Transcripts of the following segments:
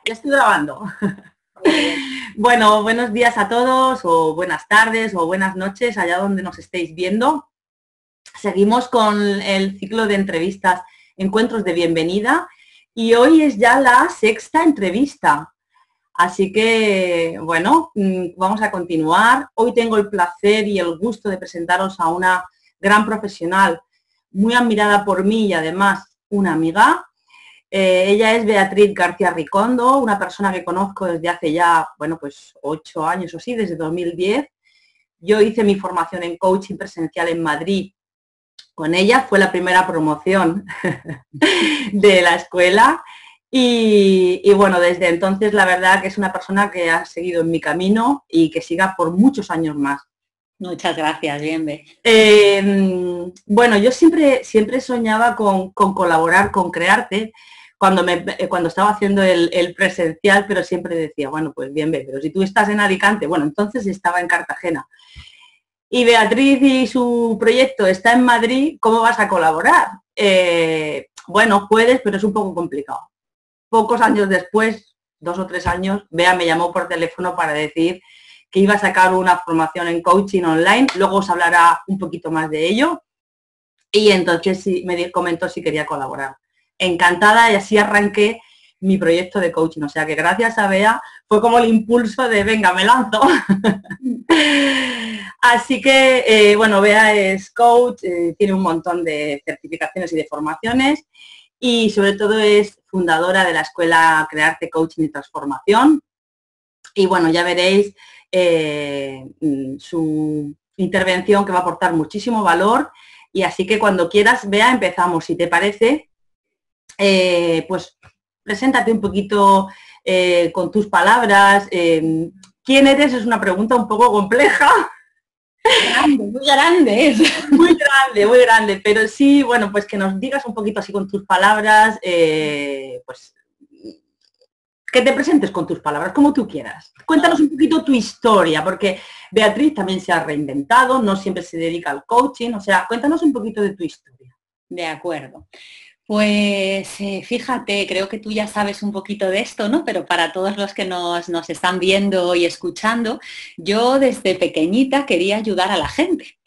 Ya estoy grabando. Muy bien. Bueno, buenos días a todos, o buenas tardes, o buenas noches, allá donde nos estéis viendo. Seguimos con el ciclo de entrevistas, encuentros de bienvenida, y hoy es ya la sexta entrevista. Así que, bueno, vamos a continuar. Hoy tengo el placer y el gusto de presentaros a una gran profesional, muy admirada por mí y además una amiga. Ella es Beatriz García Ricondo, una persona que conozco desde hace ya, bueno, pues 8 años o así, desde 2010. Yo hice mi formación en coaching presencial en Madrid con ella, fue la primera promoción de la escuela y bueno, desde entonces la verdad que es una persona que ha seguido en mi camino y que siga por muchos años más. Muchas gracias, Bienve. Bueno, yo siempre soñaba con colaborar con Crearte cuando estaba haciendo el presencial, pero siempre decía, bueno, pues bien, pero si tú estás en Alicante, bueno, entonces estaba en Cartagena. Y Beatriz y su proyecto está en Madrid, ¿cómo vas a colaborar? Bueno, puedes, pero es un poco complicado. Pocos años después, 2 o 3 años, Bea me llamó por teléfono para decir que iba a sacar una formación en coaching online, luego os hablará un poquito más de ello, y entonces sí, me comentó si quería colaborar. Encantada, y así arranqué mi proyecto de coaching, o sea que gracias a Bea fue como el impulso de venga, me lanzo. Así que, bueno, Bea es coach, tiene un montón de certificaciones y de formaciones y sobre todo es fundadora de la escuela Crearte Coaching y Transformación. Y bueno, ya veréis su intervención que va a aportar muchísimo valor. Y así que cuando quieras, Bea, empezamos. Si te parece, pues preséntate un poquito con tus palabras. ¿Quién eres? Es una pregunta un poco compleja. Grande, muy grande. Muy grande, muy grande. Pero sí, bueno, pues que nos digas un poquito así con tus palabras, pues que te presentes con tus palabras, como tú quieras. Cuéntanos un poquito tu historia, porque Beatriz también se ha reinventado, no siempre se dedica al coaching, o sea, cuéntanos un poquito de tu historia. De acuerdo. Pues fíjate, creo que tú ya sabes un poquito de esto, ¿no? Pero para todos los que nos están viendo y escuchando, yo desde pequeñita quería ayudar a la gente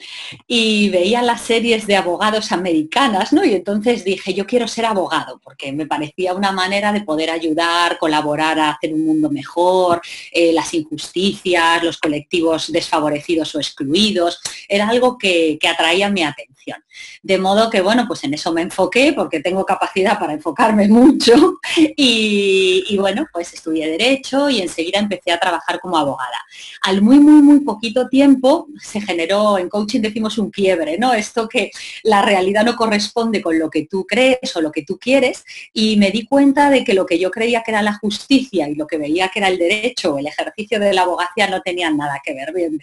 y veía las series de abogados americanas, ¿no? Y entonces dije, yo quiero ser abogado, porque me parecía una manera de poder ayudar, colaborar a hacer un mundo mejor, las injusticias, los colectivos desfavorecidos o excluidos, era algo que atraía mi atención. De modo que, bueno, pues en eso me enfoqué porque tengo capacidad para enfocarme mucho y bueno, pues estudié Derecho y enseguida empecé a trabajar como abogada. Al muy poquito tiempo se generó, en coaching decimos un quiebre, ¿no? Esto que la realidad no corresponde con lo que tú crees o lo que tú quieres y me di cuenta de que lo que yo creía que era la justicia y lo que veía que era el derecho o el ejercicio de la abogacía no tenían nada que ver. Bien.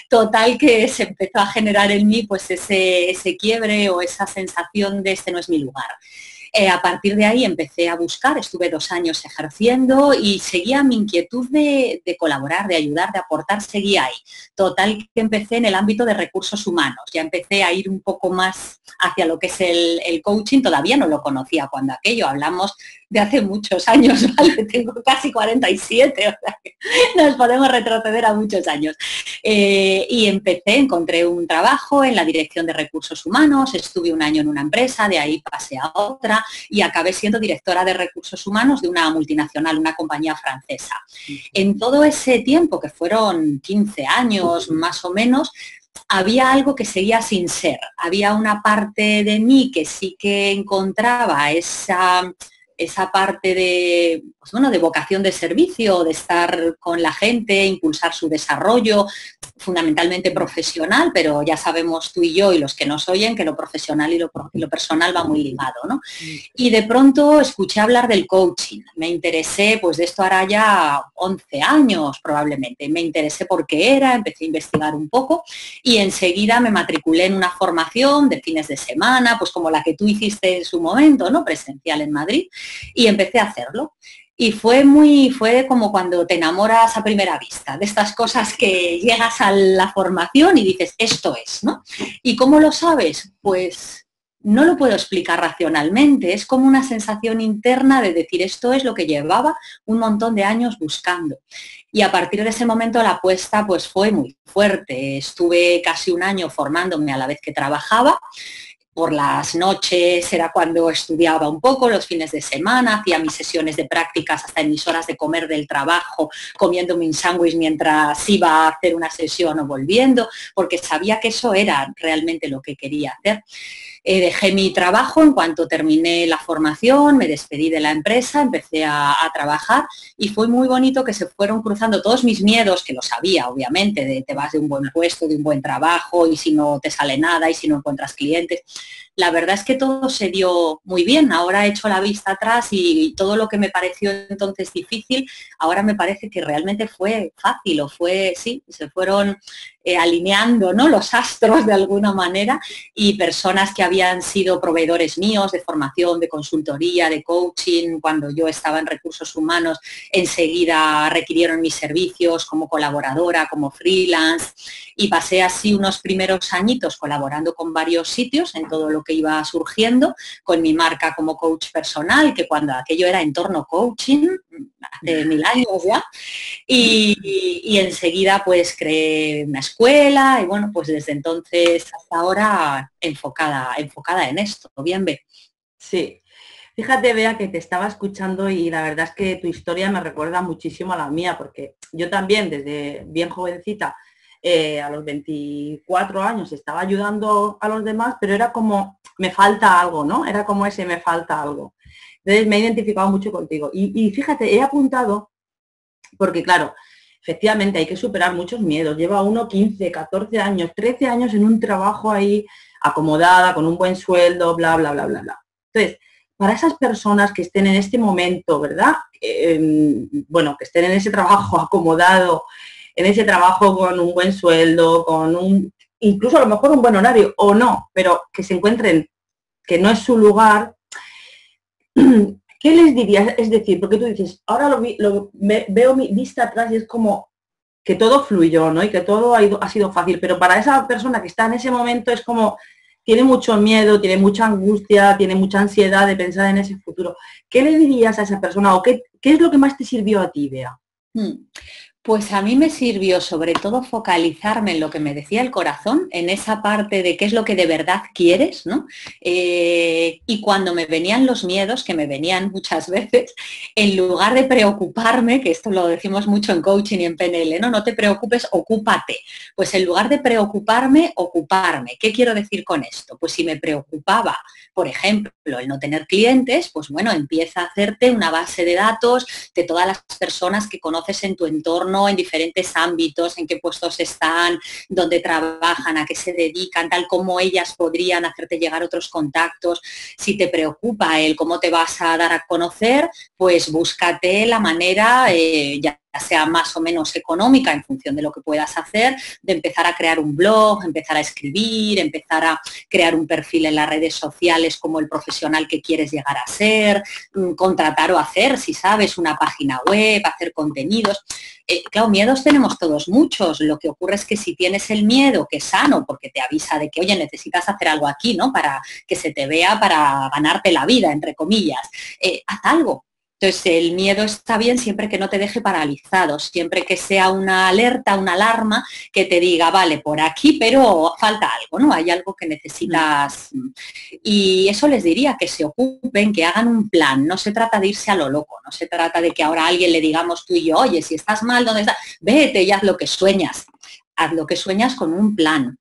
Total que se empezó a generar en mí pues ese quiebre o esa sensación de este no es mi lugar. A partir de ahí empecé a buscar, estuve 2 años ejerciendo y seguía mi inquietud de colaborar, de ayudar, de aportar, seguía ahí. Total que empecé en el ámbito de recursos humanos, ya empecé a ir un poco más hacia lo que es el coaching, todavía no lo conocía cuando aquello, hablamos de hace muchos años, ¿vale? Tengo casi 47, o sea que nos podemos retroceder a muchos años. Y encontré un trabajo en la dirección de recursos humanos, estuve 1 año en una empresa, de ahí pasé a otra y acabé siendo directora de recursos humanos de una multinacional, una compañía francesa. En todo ese tiempo, que fueron 15 años más o menos, había algo que seguía sin ser. Había una parte de mí que sí que encontraba esa parte de, pues bueno, de vocación de servicio, de estar con la gente, impulsar su desarrollo, fundamentalmente profesional, pero ya sabemos tú y yo y los que nos oyen que lo profesional y lo personal va muy ligado, ¿no? Y de pronto escuché hablar del coaching, me interesé, pues de esto hará ya 11 años probablemente, me interesé por qué era, empecé a investigar un poco y enseguida me matriculé en una formación de fines de semana, pues como la que tú hiciste en su momento, ¿no? Presencial en Madrid, y empecé a hacerlo. Y fue como cuando te enamoras a primera vista, de estas cosas que llegas a la formación y dices, esto es, ¿no? ¿Y cómo lo sabes? Pues no lo puedo explicar racionalmente, es como una sensación interna de decir esto es lo que llevaba un montón de años buscando. Y a partir de ese momento la apuesta pues fue muy fuerte. Estuve casi un año formándome a la vez que trabajaba. Por las noches era cuando estudiaba un poco, los fines de semana, hacía mis sesiones de prácticas hasta en mis horas de comer del trabajo, comiéndome un sándwich mientras iba a hacer una sesión o volviendo, porque sabía que eso era realmente lo que quería hacer. Dejé mi trabajo en cuanto terminé la formación, me despedí de la empresa, empecé a trabajar y fue muy bonito que se fueron cruzando todos mis miedos, que lo sabía obviamente, de te vas de un buen puesto, de un buen trabajo y si no te sale nada y si no encuentras clientes. La verdad es que todo se dio muy bien. Ahora he hecho la vista atrás y todo lo que me pareció entonces difícil, ahora me parece que realmente fue fácil o fue, sí, se fueron alineando, ¿no?, los astros de alguna manera y personas que habían sido proveedores míos de formación, de consultoría, de coaching, cuando yo estaba en recursos humanos, enseguida requirieron mis servicios como colaboradora, como freelance y pasé así unos primeros añitos colaborando con varios sitios en todo lo que iba surgiendo, con mi marca como coach personal, que cuando aquello era entorno coaching, hace 1000 años ya, y enseguida pues creé una escuela y bueno, pues desde entonces hasta ahora enfocada en esto, bien ve. Sí. Fíjate, Bea, que te estaba escuchando y la verdad es que tu historia me recuerda muchísimo a la mía, porque yo también desde bien jovencita, a los 24 años, estaba ayudando a los demás, pero era como, me falta algo, ¿no? Era como ese, me falta algo. Entonces me he identificado mucho contigo. Y fíjate, he apuntado, porque claro, efectivamente hay que superar muchos miedos. Lleva uno 15, 14 años, 13 años en un trabajo ahí, acomodada, con un buen sueldo, bla, bla, bla, bla, bla. Entonces, para esas personas que estén en este momento, ¿verdad? Bueno, que estén en ese trabajo acomodado, en ese trabajo con un buen sueldo, con un, incluso a lo mejor un buen horario, o no, pero que se encuentren que no es su lugar, ¿qué les dirías? Es decir, porque tú dices, ahora veo mi vista atrás y es como que todo fluyó, ¿no? Y que todo ha sido fácil, pero para esa persona que está en ese momento es como, tiene mucho miedo, tiene mucha angustia, tiene mucha ansiedad de pensar en ese futuro. ¿Qué le dirías a esa persona o qué es lo que más te sirvió a ti, Bea? Pues a mí me sirvió sobre todo focalizarme en lo que me decía el corazón, en esa parte de qué es lo que de verdad quieres, ¿no? Y cuando me venían los miedos, que me venían muchas veces, en lugar de preocuparme, que esto lo decimos mucho en coaching y en PNL, ¿no? No te preocupes, ocúpate. Pues en lugar de preocuparme, ocuparme. ¿Qué quiero decir con esto? Pues si me preocupaba, por ejemplo, el no tener clientes, pues bueno, empieza a hacerte una base de datos de todas las personas que conoces en tu entorno, en diferentes ámbitos, en qué puestos están, dónde trabajan, a qué se dedican, tal como ellas podrían hacerte llegar otros contactos. Si te preocupa el cómo te vas a dar a conocer, pues búscate la manera, ya sea más o menos económica en función de lo que puedas hacer, de empezar a crear un blog, empezar a escribir, empezar a crear un perfil en las redes sociales como el profesional que quieres llegar a ser, contratar o hacer, si sabes, una página web, hacer contenidos. Claro, miedos tenemos todos muchos. Lo que ocurre es que si tienes el miedo, que es sano, porque te avisa de que, oye, necesitas hacer algo aquí, ¿no? Para que se te vea, para ganarte la vida, entre comillas, haz algo. Entonces, el miedo está bien siempre que no te deje paralizado, siempre que sea una alerta, una alarma que te diga, vale, por aquí, pero falta algo, ¿no? Hay algo que necesitas. Y eso les diría, que se ocupen, que hagan un plan. No se trata de irse a lo loco, no se trata de que ahora a alguien le digamos tú y yo, oye, si estás mal, ¿dónde estás? Vete y haz lo que sueñas. Haz lo que sueñas con un plan.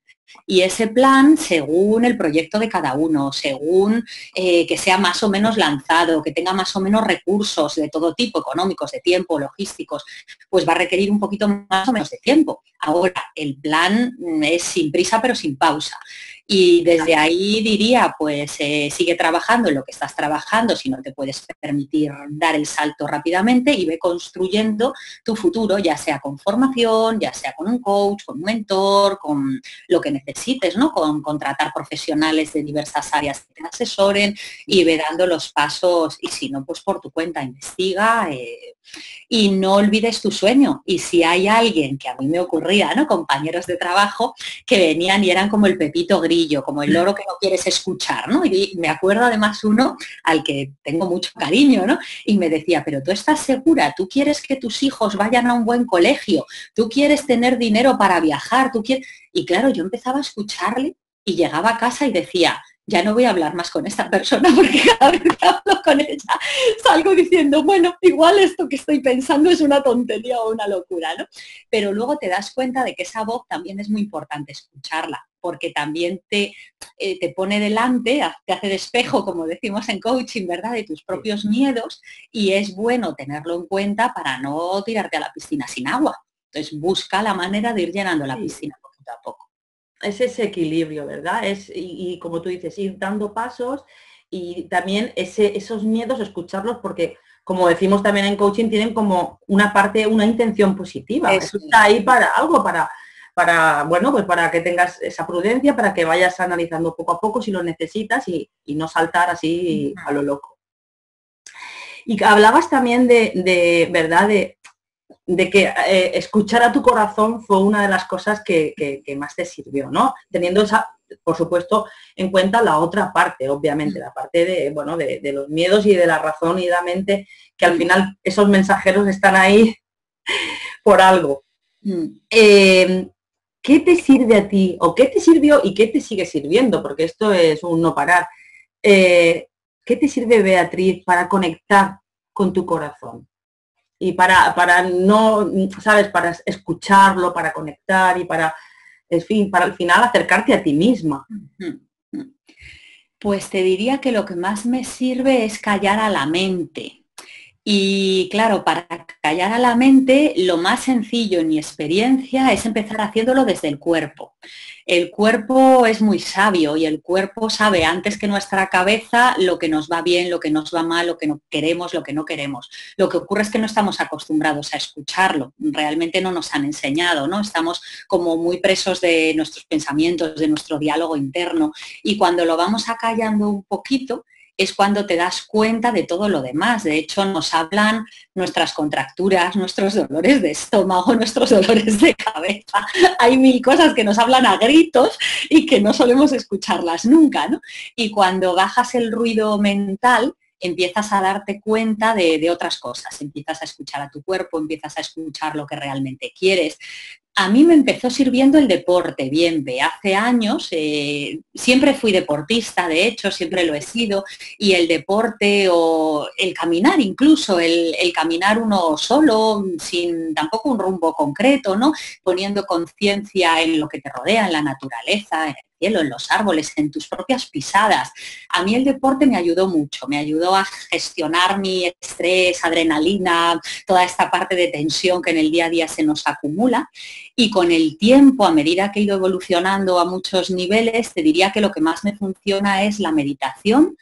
Y ese plan, según el proyecto de cada uno, según que sea más o menos lanzado, que tenga más o menos recursos de todo tipo, económicos, de tiempo, logísticos, pues va a requerir un poquito más o menos de tiempo. Ahora, el plan es sin prisa pero sin pausa. Y desde ahí diría, pues sigue trabajando en lo que estás trabajando, si no te puedes permitir dar el salto rápidamente y ve construyendo tu futuro, ya sea con formación, ya sea con un coach, con un mentor, con lo que necesites, ¿no? Con contratar profesionales de diversas áreas que te asesoren y ve dando los pasos y si no, pues por tu cuenta investiga y no olvides tu sueño. Y si hay alguien, que a mí me ocurría, ¿no? Compañeros de trabajo que venían y eran como el pepito gris ladrillo, como el loro que no quieres escuchar, ¿no? Y me acuerdo además uno al que tengo mucho cariño, ¿no? Y me decía, pero tú estás segura, tú quieres que tus hijos vayan a un buen colegio, tú quieres tener dinero para viajar, tú quieres... Y claro, yo empezaba a escucharle y llegaba a casa y decía, ya no voy a hablar más con esta persona porque cada vez que hablo con ella salgo diciendo, bueno, igual esto que estoy pensando es una tontería o una locura, ¿no? Pero luego te das cuenta de que esa voz también es muy importante escucharla, porque también te pone delante, te hace de espejo, como decimos en coaching, ¿verdad?, de tus propios miedos, y es bueno tenerlo en cuenta para no tirarte a la piscina sin agua. Entonces busca la manera de ir llenando la piscina poquito a poco. Es ese equilibrio, ¿verdad? Y como tú dices, ir dando pasos y también esos miedos, escucharlos, porque como decimos también en coaching, tienen como una parte, una intención positiva. Eso está ahí para algo, bueno, pues para que tengas esa prudencia, para que vayas analizando poco a poco si lo necesitas y no saltar así a lo loco. Y hablabas también ¿verdad?, de que escuchar a tu corazón fue una de las cosas que más te sirvió, ¿no? Teniendo esa, por supuesto, en cuenta la otra parte, obviamente, la parte de los miedos y de la razón y la mente, que al final esos mensajeros están ahí por algo. ¿Qué te sirve a ti? ¿O qué te sirvió y qué te sigue sirviendo? Porque esto es un no parar. ¿Qué te sirve, Beatriz, para conectar con tu corazón? Y para no, ¿sabes?, para escucharlo, para conectar y para, en fin, para al final acercarte a ti misma. Pues te diría que lo que más me sirve es callar a la mente. Y claro, para callar a la mente, lo más sencillo en mi experiencia es empezar haciéndolo desde el cuerpo. El cuerpo es muy sabio y el cuerpo sabe antes que nuestra cabeza lo que nos va bien, lo que nos va mal, lo que no queremos, lo que no queremos. Lo que ocurre es que no estamos acostumbrados a escucharlo, realmente no nos han enseñado, ¿no? Estamos como muy presos de nuestros pensamientos, de nuestro diálogo interno, y cuando lo vamos acallando un poquito, es cuando te das cuenta de todo lo demás. De hecho, nos hablan nuestras contracturas, nuestros dolores de estómago, nuestros dolores de cabeza. Hay mil cosas que nos hablan a gritos y que no solemos escucharlas nunca, ¿no? Y cuando bajas el ruido mental, empiezas a darte cuenta de otras cosas. Empiezas a escuchar a tu cuerpo, empiezas a escuchar lo que realmente quieres. A mí me empezó sirviendo el deporte, bien, hace años, siempre fui deportista, de hecho, siempre lo he sido, y el deporte o el caminar incluso, el caminar uno solo, sin tampoco un rumbo concreto, ¿no? Poniendo conciencia en lo que te rodea, en la naturaleza, en el cielo, en los árboles, en tus propias pisadas. A mí el deporte me ayudó mucho, me ayudó a gestionar mi estrés, adrenalina, toda esta parte de tensión que en el día a día se nos acumula. Y con el tiempo, a medida que he ido evolucionando a muchos niveles, te diría que lo que más me funciona es la meditación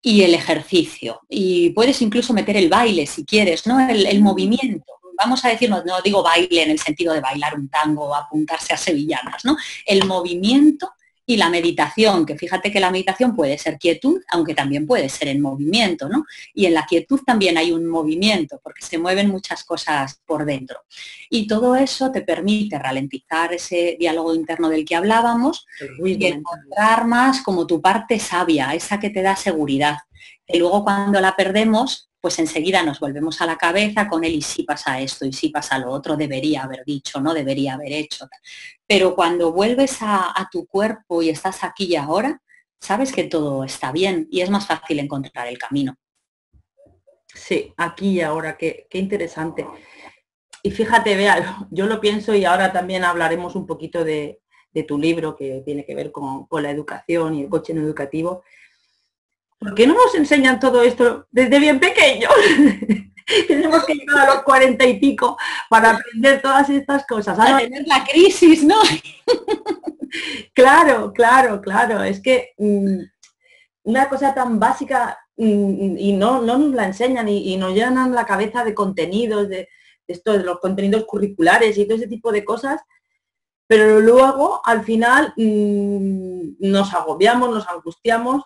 y el ejercicio. Y puedes incluso meter el baile si quieres, ¿no? El movimiento. Vamos a decir, no digo baile en el sentido de bailar un tango o apuntarse a sevillanas, ¿no? El movimiento y la meditación, que fíjate que la meditación puede ser quietud, aunque también puede ser en movimiento, ¿no? Y en la quietud también hay un movimiento, porque se mueven muchas cosas por dentro. Y todo eso te permite ralentizar ese diálogo interno del que hablábamos y encontrar más como tu parte sabia, esa que te da seguridad. Y luego cuando la perdemos, pues enseguida nos volvemos a la cabeza con el y si pasa esto, y si pasa lo otro, debería haber dicho, no debería haber hecho. Pero cuando vuelves a tu cuerpo y estás aquí y ahora, sabes que todo está bien y es más fácil encontrar el camino. Sí, aquí y ahora, qué interesante. Y fíjate, Bea, yo lo pienso y ahora también hablaremos un poquito de tu libro que tiene que ver con la educación y el coaching educativo. ¿Por qué no nos enseñan todo esto desde bien pequeños? Tenemos que llegar a los 40 y pico para aprender todas estas cosas. Para tener la crisis, ¿no? Claro. Es que una cosa tan básica y no nos la enseñan y nos llenan la cabeza de contenidos, de los contenidos curriculares y todo ese tipo de cosas, pero luego al final nos agobiamos, nos angustiamos.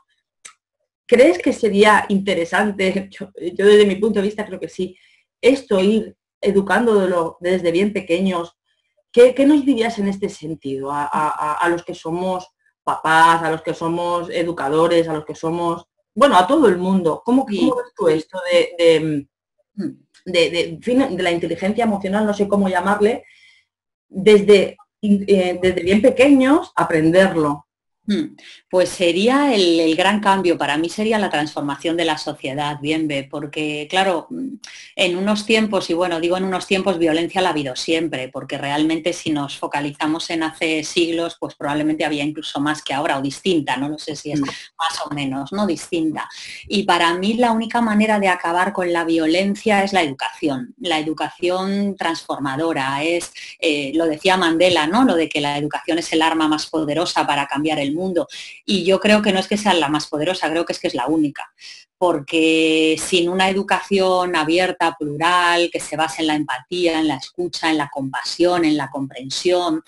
¿Crees que sería interesante, yo desde mi punto de vista creo que sí, esto ir educándolo desde bien pequeños? ¿Qué nos dirías en este sentido a los que somos papás, a los que somos educadores, a los que somos, bueno, a todo el mundo. ¿Cómo Sí, ves tú esto de la inteligencia emocional, no sé cómo llamarle, desde bien pequeños aprenderlo? Pues sería el gran cambio, para mí sería la transformación de la sociedad, bien ve, porque claro, en unos tiempos, y bueno, digo en unos tiempos, violencia la ha habido siempre, porque realmente si nos focalizamos en hace siglos, pues probablemente había incluso más que ahora, o distinta, no lo sé si es más o menos, ¿no? Distinta. Y para mí la única manera de acabar con la violencia es la educación transformadora, es, lo decía Mandela, ¿no? Lo de que la educación es el arma más poderosa para cambiar el mundo. Y yo creo que no es que sea la más poderosa, creo que es la única. Porque sin una educación abierta, plural, que se base en la empatía, en la escucha, en la compasión, en la comprensión,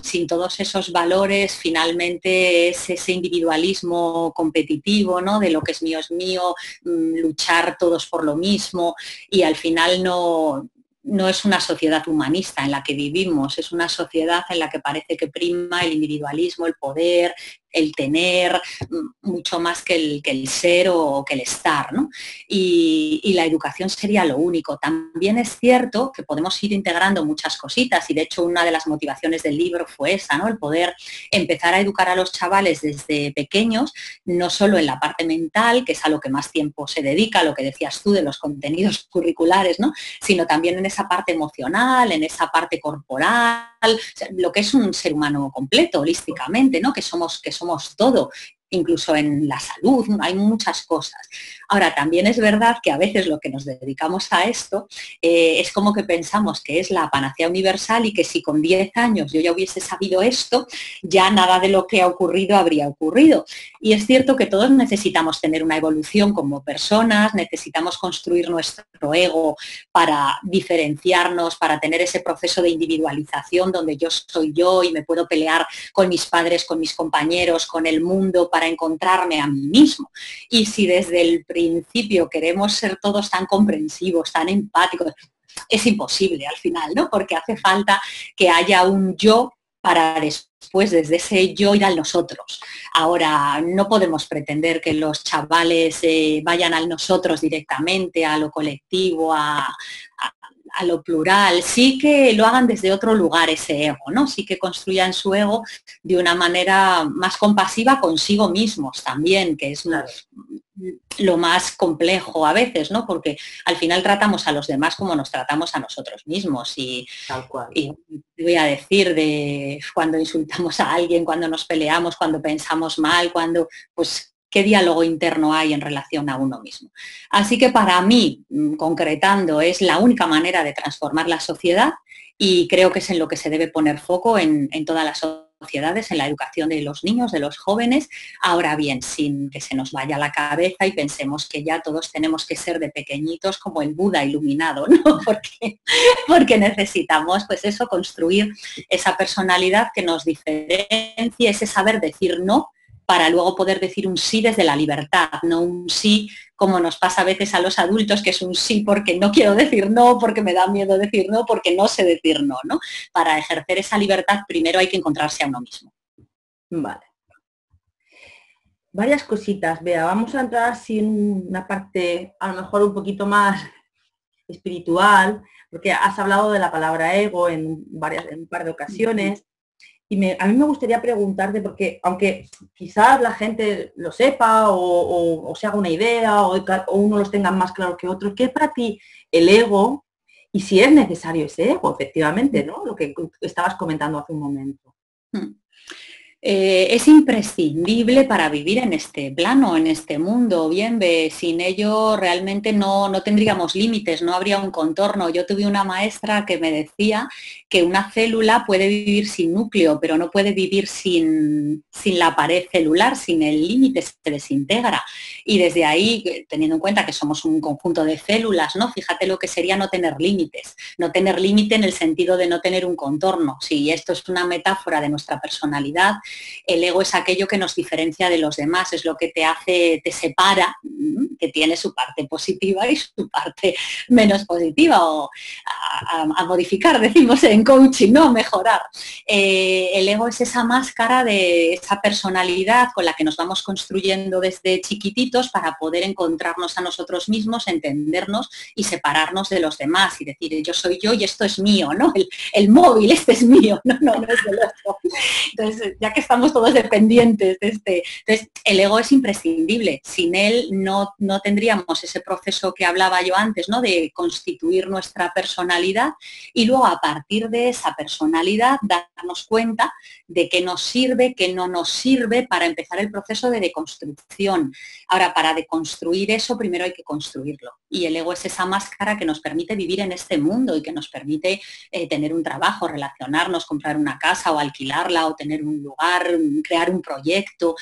sin todos esos valores, finalmente es ese individualismo competitivo, ¿no? De lo que es mío, luchar todos por lo mismo, y al final no es una sociedad humanista en la que vivimos, es una sociedad en la que parece que prima el individualismo, el poder, el tener, mucho más que el ser o que el estar, ¿no? Y la educación sería lo único. También es cierto que podemos ir integrando muchas cositas, y de hecho una de las motivaciones del libro fue esa, ¿no? El poder empezar a educar a los chavales desde pequeños, no solo en la parte mental, que es a lo que más tiempo se dedica, lo que decías tú de los contenidos curriculares, ¿no? Sino también en esa parte emocional, en esa parte corporal, o sea, lo que es un ser humano completo, holísticamente, ¿no? Que somos todo, incluso en la salud, hay muchas cosas. Ahora, también es verdad que a veces lo que nos dedicamos a esto es como que pensamos que es la panacea universal y que si con 10 años yo ya hubiese sabido esto, ya nada de lo que ha ocurrido habría ocurrido. Y es cierto que todos necesitamos tener una evolución como personas, necesitamos construir nuestro ego para diferenciarnos, para tener ese proceso de individualización donde yo soy yo y me puedo pelear con mis padres, con mis compañeros, con el mundo, para encontrarme a mí mismo. Y si desde el principio queremos ser todos tan comprensivos, tan empáticos, es imposible al final, ¿no? Porque hace falta que haya un yo para después desde ese yo ir al nosotros. Ahora, no podemos pretender que los chavales vayan al nosotros directamente, a lo colectivo, a lo plural, sí que lo hagan desde otro lugar ese ego, ¿no? Sí que construyan su ego de una manera más compasiva consigo mismos también, que es Claro. lo más complejo a veces, ¿no? Porque al final tratamos a los demás como nos tratamos a nosotros mismos Tal cual. y voy a decir de cuando insultamos a alguien, cuando nos peleamos, cuando pensamos mal, cuando, pues, qué diálogo interno hay en relación a uno mismo. Así que para mí, concretando, es la única manera de transformar la sociedad, y creo que es en lo que se debe poner foco en todas las sociedades, en la educación de los niños, de los jóvenes. Ahora bien, sin que se nos vaya la cabeza y pensemos que ya todos tenemos que ser de pequeñitos como el Buda iluminado, ¿no? Porque necesitamos, pues eso, construir esa personalidad que nos diferencie, ese saber decir no, para luego poder decir un sí desde la libertad, no un sí como nos pasa a veces a los adultos, que es un sí porque no quiero decir no, porque me da miedo decir no, porque no sé decir no, ¿no? Para ejercer esa libertad primero hay que encontrarse a uno mismo. Vale. Varias cositas, Bea. Vamos a entrar así en una parte a lo mejor un poquito más espiritual, porque has hablado de la palabra ego en un par de ocasiones. Y a mí me gustaría preguntarte, porque aunque quizás la gente lo sepa o se haga una idea o uno los tenga más claro que otros, ¿qué es para ti el ego? Y si es necesario ese ego, efectivamente, ¿no? Lo que estabas comentando hace un momento. Es imprescindible para vivir en este plano, en este mundo. Bien, sin ello realmente no tendríamos límites, no habría un contorno. Yo tuve una maestra que me decía que una célula puede vivir sin núcleo, pero no puede vivir sin la pared celular, sin el límite, se desintegra. Y desde ahí, teniendo en cuenta que somos un conjunto de células, ¿no? Fíjate lo que sería no tener límites. No tener límite en el sentido de no tener un contorno. Si esto es una metáfora de nuestra personalidad, El ego es aquello que nos diferencia de los demás, es lo que te hace, te separa, que tiene su parte positiva y su parte menos positiva, o a modificar, decimos en coaching, ¿no? Mejorar. El ego es esa máscara de esa personalidad con la que nos vamos construyendo desde chiquititos para poder encontrarnos a nosotros mismos, entendernos y separarnos de los demás y decir, yo soy yo y esto es mío, ¿no? El móvil, este es mío, no es del otro. Entonces, ya que estamos todos dependientes de este, entonces el ego es imprescindible. Sin él no tendríamos ese proceso que hablaba yo antes, ¿no? De constituir nuestra personalidad y luego a partir de esa personalidad darnos cuenta de qué nos sirve, qué no nos sirve para empezar el proceso de deconstrucción. Ahora, para deconstruir eso, primero hay que construirlo. Y el ego es esa máscara que nos permite vivir en este mundo y que nos permite tener un trabajo, relacionarnos, comprar una casa o alquilarla o tener un lugar, crear un proyecto.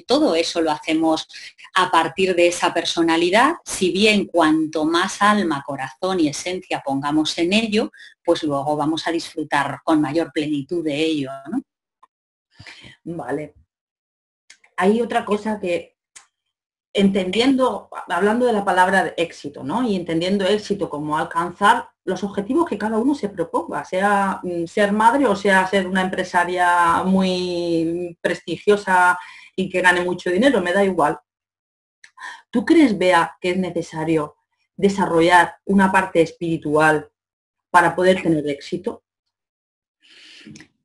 Todo eso lo hacemos a partir de esa personalidad. Si bien cuanto más alma, corazón y esencia pongamos en ello, pues luego vamos a disfrutar con mayor plenitud de ello, ¿no? Vale. Hay otra cosa que, entendiendo, hablando de la palabra de éxito, ¿no? Y entendiendo éxito como alcanzar los objetivos que cada uno se proponga, sea ser madre o sea ser una empresaria muy prestigiosa y que gane mucho dinero, me da igual. ¿Tú crees, Bea, que es necesario desarrollar una parte espiritual para poder tener éxito?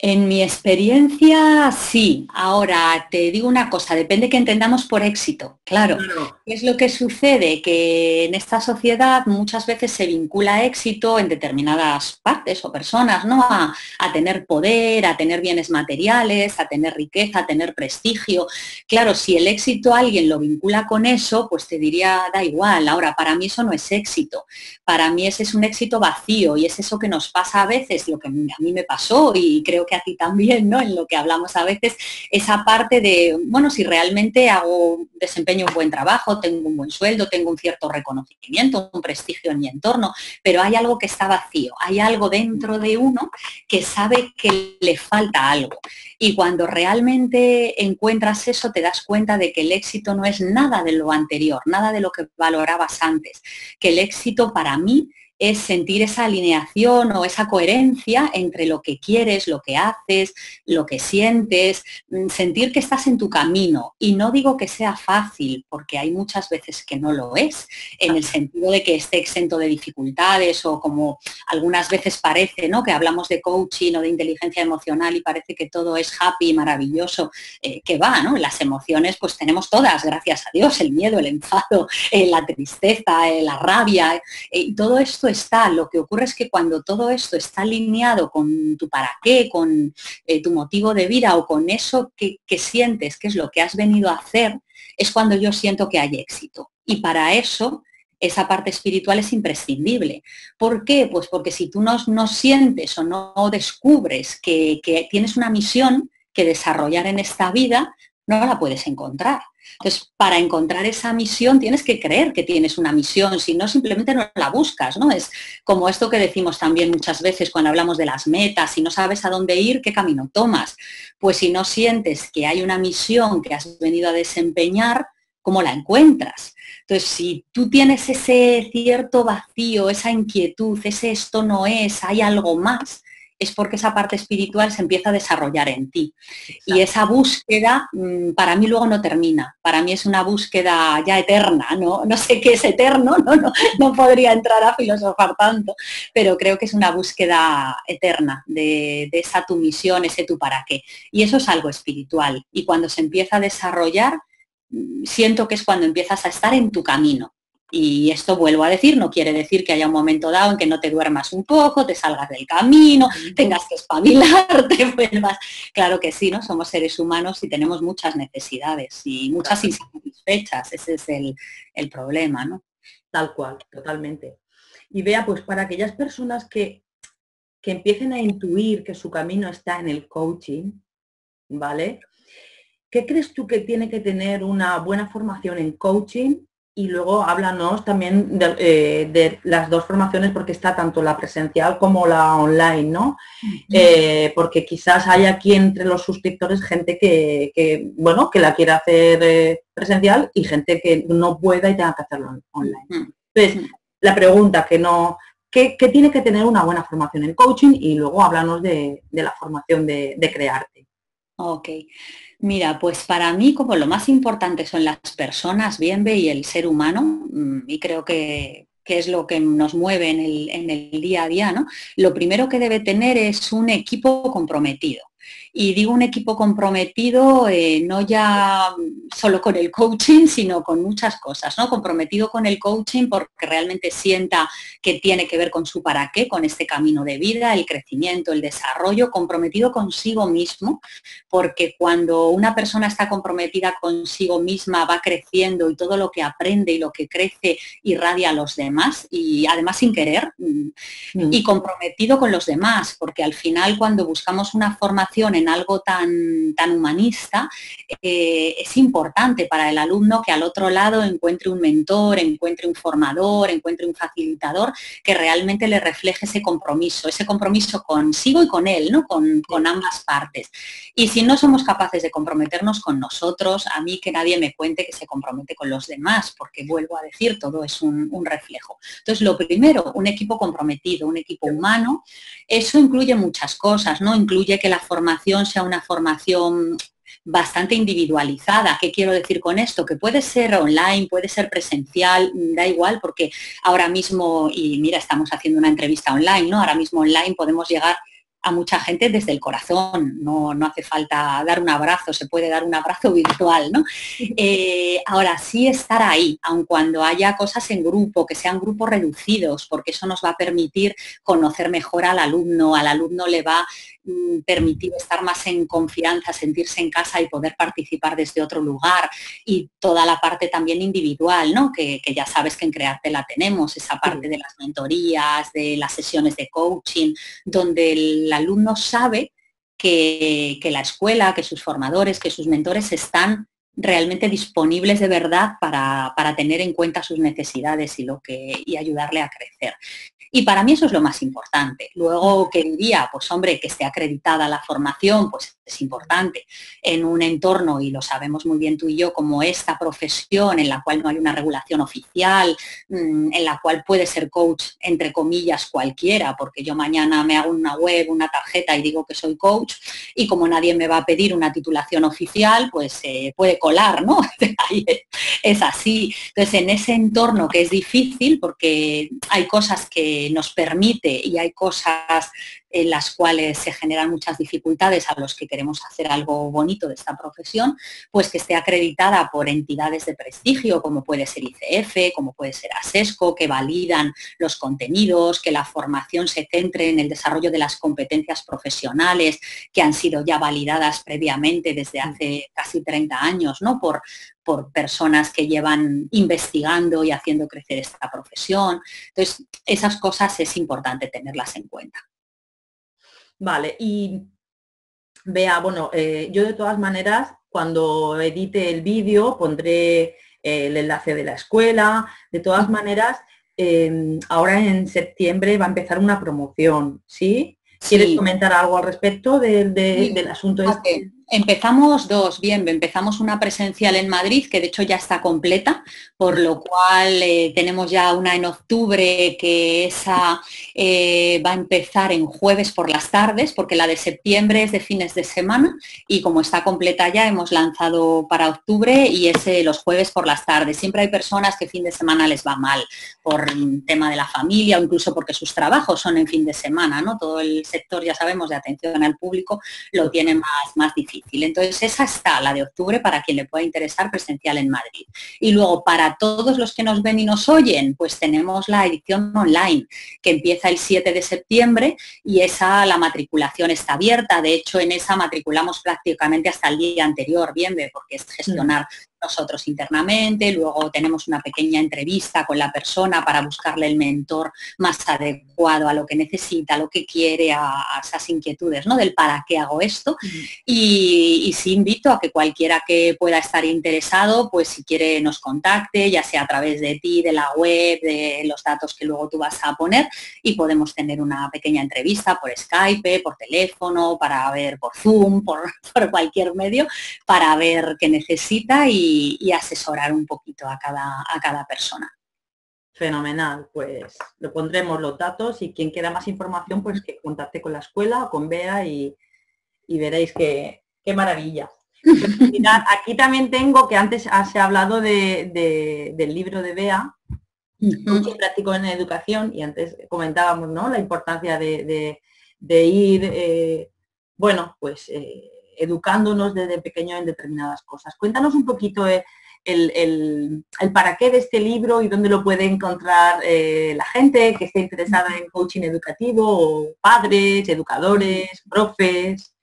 En mi experiencia, sí. Ahora, te digo una cosa, depende que entendamos por éxito. Claro, ¿qué es lo que sucede? Que en esta sociedad muchas veces se vincula éxito en determinadas partes o personas, ¿no? A tener poder, a tener bienes materiales, a tener riqueza, a tener prestigio. Claro, si el éxito alguien lo vincula con eso, pues te diría, da igual. Ahora, para mí eso no es éxito. Para mí ese es un éxito vacío y es eso que nos pasa a veces, lo que a mí me pasó y creo que a ti también, ¿no? En lo que hablamos a veces, esa parte de, bueno, si realmente desempeño un buen trabajo, tengo un buen sueldo, tengo un cierto reconocimiento, un prestigio en mi entorno, pero hay algo que está vacío, hay algo dentro de uno que sabe que le falta algo. Y cuando realmente encuentras eso, te das cuenta de que el éxito no es nada de lo anterior, nada de lo que valorabas antes, que el éxito para mí es sentir esa alineación o esa coherencia entre lo que quieres, lo que haces, lo que sientes, sentir que estás en tu camino. Y no digo que sea fácil, porque hay muchas veces que no lo es, en el sentido de que esté exento de dificultades o como algunas veces parece, ¿no? Que hablamos de coaching o de inteligencia emocional y parece que todo es happy y maravilloso, que va, ¿no? Las emociones pues tenemos todas, gracias a Dios, el miedo, el enfado, la tristeza, la rabia, todo esto está. Lo que ocurre es que cuando todo esto está alineado con tu para qué, con tu motivo de vida o con eso que sientes que es lo que has venido a hacer, es cuando yo siento que hay éxito. Y para eso esa parte espiritual es imprescindible. ¿Por qué? Pues porque si tú no sientes o no descubres que tienes una misión que desarrollar en esta vida, no la puedes encontrar. Entonces, para encontrar esa misión tienes que creer que tienes una misión, si no simplemente no la buscas, ¿no? Es como esto que decimos también muchas veces cuando hablamos de las metas, si no sabes a dónde ir, ¿qué camino tomas? Pues si no sientes que hay una misión que has venido a desempeñar, ¿cómo la encuentras? Entonces, si tú tienes ese cierto vacío, esa inquietud, ese esto no es, hay algo más, es porque esa parte espiritual se empieza a desarrollar en ti. Exacto. Y esa búsqueda para mí luego no termina, para mí es una búsqueda ya eterna, no sé qué es eterno, no podría entrar a filosofar tanto, pero creo que es una búsqueda eterna de esa tu misión, ese tu para qué. Y eso es algo espiritual. Y cuando se empieza a desarrollar, siento que es cuando empiezas a estar en tu camino. Y esto vuelvo a decir, no quiere decir que haya un momento dado en que no te duermas un poco, te salgas del camino, tengas que espabilarte, vuelvas. Claro que sí, ¿no? Somos seres humanos y tenemos muchas necesidades y muchas insatisfechas. Ese es el problema, ¿no? Tal cual, totalmente. Y Bea, pues para aquellas personas que empiecen a intuir que su camino está en el coaching, ¿vale? ¿Qué crees tú que tiene que tener una buena formación en coaching Y luego háblanos también de las dos formaciones, porque está tanto la presencial como la online, ¿no? Porque quizás hay aquí entre los suscriptores gente bueno, que la quiera hacer presencial y gente que no pueda y tenga que hacerlo online. Entonces, la pregunta ¿qué tiene que tener una buena formación en coaching? Y luego háblanos de la formación de Crearte. Ok. Mira, pues para mí como lo más importante son las personas, Bienve, y el ser humano, y creo que es lo que nos mueve en el día a día, ¿no? Lo primero que debe tener es un equipo comprometido. Y digo un equipo comprometido no ya solo con el coaching, sino con muchas cosas, ¿no? Comprometido con el coaching porque realmente sienta que tiene que ver con su para qué, con este camino de vida, el crecimiento, el desarrollo, comprometido consigo mismo, porque cuando una persona está comprometida consigo misma va creciendo y todo lo que aprende y lo que crece irradia a los demás y además sin querer, y comprometido con los demás, porque al final cuando buscamos una formación en algo tan humanista, es importante para el alumno que al otro lado encuentre un mentor, encuentre un formador, encuentre un facilitador que realmente le refleje ese compromiso consigo y con él, ¿no? Con ambas partes. Y si no somos capaces de comprometernos con nosotros, a mí que nadie me cuente que se compromete con los demás, porque vuelvo a decir, todo es un reflejo. Entonces, lo primero, un equipo comprometido, un equipo humano. Eso incluye muchas cosas, ¿no? Incluye que la formación sea una formación bastante individualizada. ¿Qué quiero decir con esto? Que puede ser online, puede ser presencial, da igual, porque ahora mismo, y mira, estamos haciendo una entrevista online, ¿no? Ahora mismo online podemos llegar a mucha gente desde el corazón, no hace falta dar un abrazo, se puede dar un abrazo virtual, ¿no? Ahora sí estar ahí, aun cuando haya cosas en grupo, que sean grupos reducidos, porque eso nos va a permitir conocer mejor al alumno le va a permitir estar más en confianza, sentirse en casa y poder participar desde otro lugar, y toda la parte también individual, ¿no? Que ya sabes que en Crearte la tenemos, esa parte de las mentorías, de las sesiones de coaching, donde el alumno sabe que la escuela, que sus formadores, que sus mentores están realmente disponibles de verdad para tener en cuenta sus necesidades y ayudarle a crecer. Y para mí eso es lo más importante. Luego, ¿qué diría? Pues hombre, que esté acreditada la formación, pues es importante. En un entorno, y lo sabemos muy bien tú y yo, como esta profesión en la cual no hay una regulación oficial, en la cual puede ser coach, entre comillas, cualquiera, porque yo mañana me hago una web, una tarjeta y digo que soy coach, y como nadie me va a pedir una titulación oficial, pues puede colar, ¿no? Es así. Entonces, en ese entorno que es difícil, porque hay cosas que nos permite y hay cosas en las cuales se generan muchas dificultades a los que queremos hacer algo bonito de esta profesión, pues que esté acreditada por entidades de prestigio, como puede ser ICF, como puede ser ASESCO, que validan los contenidos, que la formación se centre en el desarrollo de las competencias profesionales que han sido ya validadas previamente desde hace casi 30 años, ¿no? Por personas que llevan investigando y haciendo crecer esta profesión. Entonces, esas cosas es importante tenerlas en cuenta. Vale, y Bea, bueno, yo de todas maneras, cuando edite el vídeo, pondré el enlace de la escuela. De todas maneras, ahora en septiembre va a empezar una promoción, ¿sí? ¿Quieres comentar algo al respecto del asunto este? Empezamos empezamos una presencial en Madrid, que de hecho ya está completa, por lo cual tenemos ya una en octubre, que esa va a empezar en jueves por las tardes, porque la de septiembre es de fines de semana, y como está completa ya hemos lanzado para octubre y es los jueves por las tardes. Siempre hay personas que fin de semana les va mal por tema de la familia o incluso porque sus trabajos son en fin de semana, ¿no? Todo el sector, ya sabemos, de atención al público lo tiene más difícil. Entonces esa está, la de octubre, para quien le pueda interesar, presencial en Madrid. Y luego para todos los que nos ven y nos oyen, pues tenemos la edición online, que empieza el 7 de septiembre y la matriculación está abierta. De hecho, en esa matriculamos prácticamente hasta el día anterior, bien, porque es gestionar nosotros internamente, luego tenemos una pequeña entrevista con la persona para buscarle el mentor más adecuado a lo que necesita, a lo que quiere, a esas inquietudes, ¿no? Del para qué hago esto. Y sí invito a que cualquiera que pueda estar interesado, pues si quiere nos contacte, ya sea a través de ti, de la web, de los datos que luego tú vas a poner, y podemos tener una pequeña entrevista por Skype, por teléfono, para ver por Zoom, por cualquier medio, para ver qué necesita y asesorar un poquito a cada persona. Fenomenal, pues le pondremos los datos y quien quiera más información, pues que contacte con la escuela o con Bea y veréis qué maravilla. Pues, mirad, aquí también tengo, que antes se ha hablado del libro de Bea, Coaching Práctico en Educación, y antes comentábamos, ¿no?, la importancia de ir, bueno, pues educándonos desde pequeño en determinadas cosas. Cuéntanos un poquito el para qué de este libro y dónde lo puede encontrar la gente que esté interesada en coaching educativo, o padres, educadores, profes.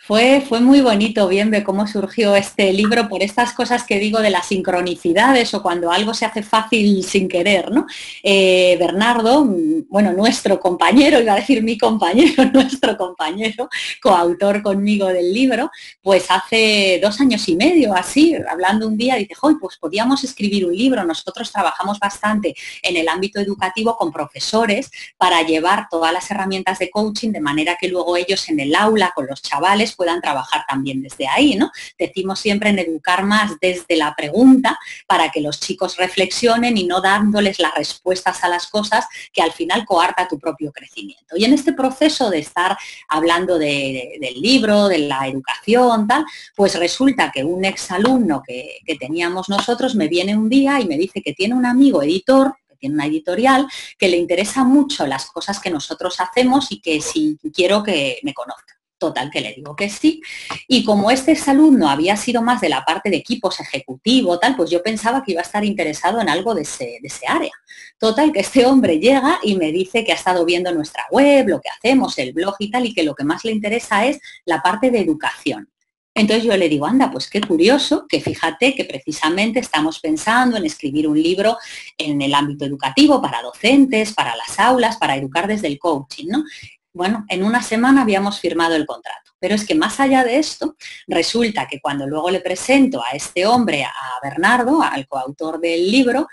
Fue muy bonito, bien, de cómo surgió este libro, por estas cosas que digo de las sincronicidades o cuando algo se hace fácil sin querer, ¿no? Bernardo, bueno, nuestro compañero, iba a decir mi compañero, nuestro compañero, coautor conmigo del libro, pues hace 2 años y medio, así, hablando un día, dice, ¡joy! Pues podíamos escribir un libro. Nosotros trabajamos bastante en el ámbito educativo con profesores para llevar todas las herramientas de coaching de manera que luego ellos en el aula con los chavales puedan trabajar también desde ahí, ¿no? Decimos siempre en educar más desde la pregunta para que los chicos reflexionen y no dándoles las respuestas a las cosas que al final coarta tu propio crecimiento. Y en este proceso de estar hablando del libro, de la educación, tal, pues resulta que un exalumno que teníamos nosotros me viene un día y me dice que tiene un amigo editor, tiene una editorial, que le interesa mucho las cosas que nosotros hacemos y que si quiero que me conozca. Total, que le digo que sí. Y como este exalumno había sido más de la parte de equipos ejecutivo, tal, pues yo pensaba que iba a estar interesado en algo de ese área. Total, que este hombre llega y me dice que ha estado viendo nuestra web, lo que hacemos, el blog y tal, y que lo que más le interesa es la parte de educación. Entonces yo le digo, anda, pues qué curioso, que fíjate que precisamente estamos pensando en escribir un libro en el ámbito educativo para docentes, para las aulas, para educar desde el coaching, ¿no? Bueno, en una semana habíamos firmado el contrato, pero es que más allá de esto, resulta que cuando luego le presento a este hombre, a Bernardo, al coautor del libro,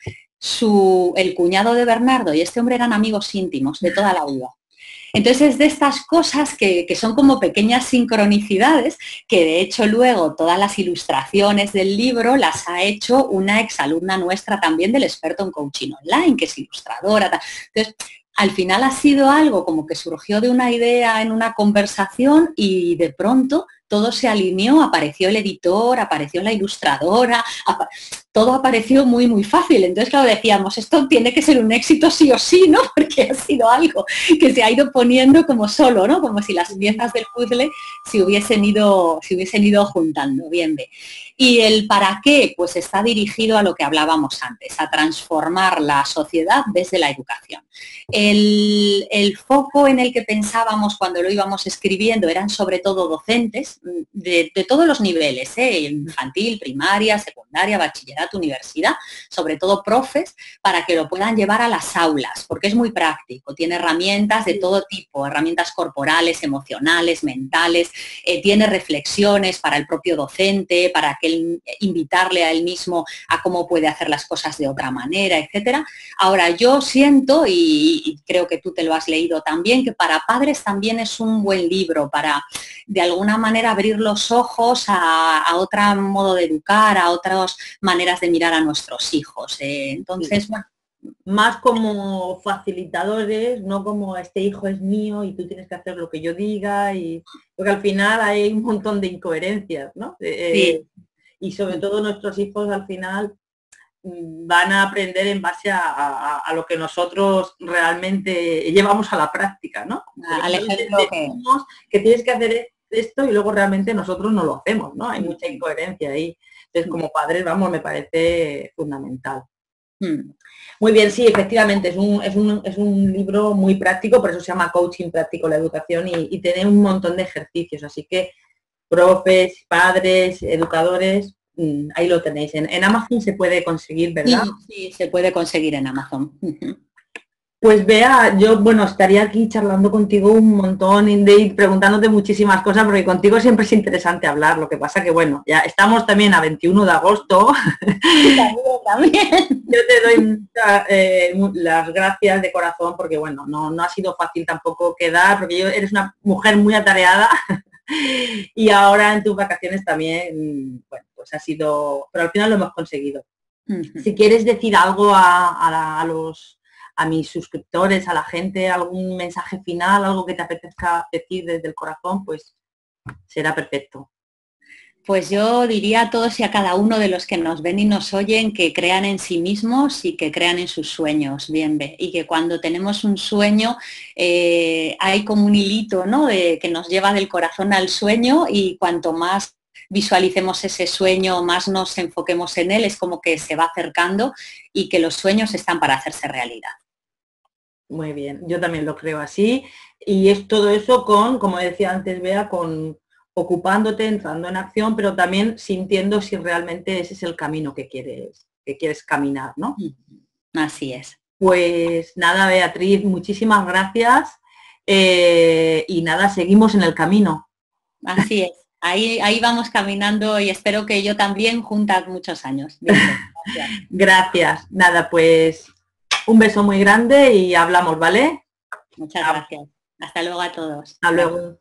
el cuñado de Bernardo y este hombre eran amigos íntimos de toda la vida. Entonces es de estas cosas que son como pequeñas sincronicidades, que de hecho luego todas las ilustraciones del libro las ha hecho una exalumna nuestra también del experto en coaching online, que es ilustradora. Entonces, al final ha sido algo como que surgió de una idea en una conversación y de pronto todo se alineó, apareció el editor, apareció la ilustradora, todo apareció muy, muy fácil. Entonces, claro, decíamos, esto tiene que ser un éxito sí o sí, ¿no? Porque ha sido algo que se ha ido poniendo como solo, ¿no? Como si las piezas del puzzle se hubiesen ido juntando. Bien, ve. Y el para qué, pues está dirigido a lo que hablábamos antes, a transformar la sociedad desde la educación. El foco en el que pensábamos cuando lo íbamos escribiendo eran sobre todo docentes de todos los niveles, infantil, primaria, secundaria, bachillerato, universidad, sobre todo profes, para que lo puedan llevar a las aulas, porque es muy práctico, tiene herramientas de todo tipo, herramientas corporales, emocionales, mentales, tiene reflexiones para el propio docente, para que invitarle a él mismo a cómo puede hacer las cosas de otra manera, etcétera. Ahora, yo siento, y creo que tú te lo has leído también, que para padres también es un buen libro para, de alguna manera, abrir los ojos a otro modo de educar, a otras maneras de mirar a nuestros hijos. Entonces, sí. Bueno, más como facilitadores, no como este hijo es mío y tú tienes que hacer lo que yo diga, porque al final hay un montón de incoherencias, ¿no? Sí. Y sobre todo nuestros hijos al final van a aprender en base a lo que nosotros realmente llevamos a la práctica, ¿no? Al ejemplo que tienes que hacer esto y luego realmente nosotros no lo hacemos, ¿no? Hay mucha incoherencia ahí. Entonces, como padres, vamos, me parece fundamental. Muy bien, sí, efectivamente, es un libro muy práctico, por eso se llama Coaching Práctico la Educación y tiene un montón de ejercicios, así que profes, padres, educadores, ahí lo tenéis. En Amazon se puede conseguir, ¿verdad? Sí, se puede conseguir en Amazon. Pues Bea, yo, bueno, estaría aquí charlando contigo un montón y preguntándote muchísimas cosas, porque contigo siempre es interesante hablar. Lo que pasa que, bueno, ya estamos también a 21 de agosto. También. Yo te doy las gracias de corazón, porque, bueno, no ha sido fácil tampoco quedar, porque eres una mujer muy atareada y ahora en tus vacaciones también, bueno, pues ha sido, pero al final lo hemos conseguido. Si quieres decir algo a mis suscriptores, a la gente, algún mensaje final, algo que te apetezca decir desde el corazón, pues será perfecto. Pues yo diría a todos y a cada uno de los que nos ven y nos oyen que crean en sí mismos y que crean en sus sueños, bien, y que cuando tenemos un sueño hay como un hilito, ¿no? Que nos lleva del corazón al sueño, y cuanto más visualicemos ese sueño, más nos enfoquemos en él, es como que se va acercando, y que los sueños están para hacerse realidad. Muy bien, yo también lo creo así, y es todo eso con, como decía antes Bea, con ocupándote, entrando en acción, pero también sintiendo si realmente ese es el camino que quieres caminar, ¿no? Así es. Pues nada, Beatriz, muchísimas gracias, y nada, seguimos en el camino. Así es. Ahí vamos caminando, y espero que yo también, juntas muchos años. Bien, gracias. Gracias. Nada, pues un beso muy grande y hablamos, ¿vale? Muchas gracias. Hasta luego a todos. Hasta luego.